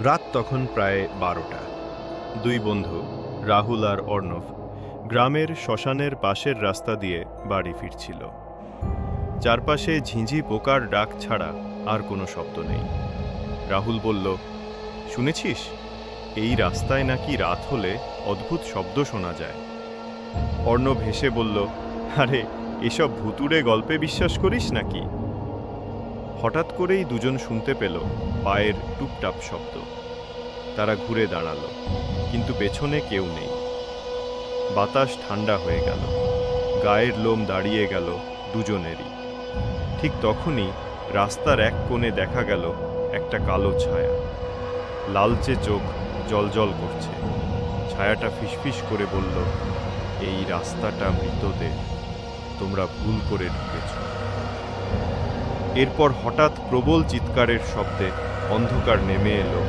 রাত তখন প্রায় 12টা। দুই বন্ধু, রাহুল আর অর্ণব, গ্রামের শ্মশানের পাশের রাস্তা দিয়ে বাড়ি ফিরছিল। চারপাশে ঝিঁঝি পোকার ডাক ছাড়া আর কোনো শব্দ নেই। রাহুল বলল, শুনেছিস, এই রাস্তায় নাকি রাত হলে অদ্ভুত শব্দ শোনা যায়। অর্ণব হেসে বলল, আরে এসব ভুতুড়ে গল্পে বিশ্বাস করিস নাকি? হঠাৎ করেই দুজন শুনতে পেল পায়ের টুপটাপ শব্দ। তারা ঘুরে দাঁড়ালো, কিন্তু পেছনে কেউ নেই। বাতাস ঠান্ডা হয়ে গেল, গায়ের লোম দাঁড়িয়ে গেল দুজনেরই। ঠিক তখনই রাস্তার এক কোণে দেখা গেল একটা কালো ছায়া। লালচে চোখ জ্বলজ্বল করছে। ছায়াটা ফিসফিস করে বলল, এই রাস্তাটা মৃতদের, তোমরা ভুল করে ঢুকেছ। এরপর হঠাৎ প্রবল চিৎকারের শব্দে অন্ধকার নেমে এলো।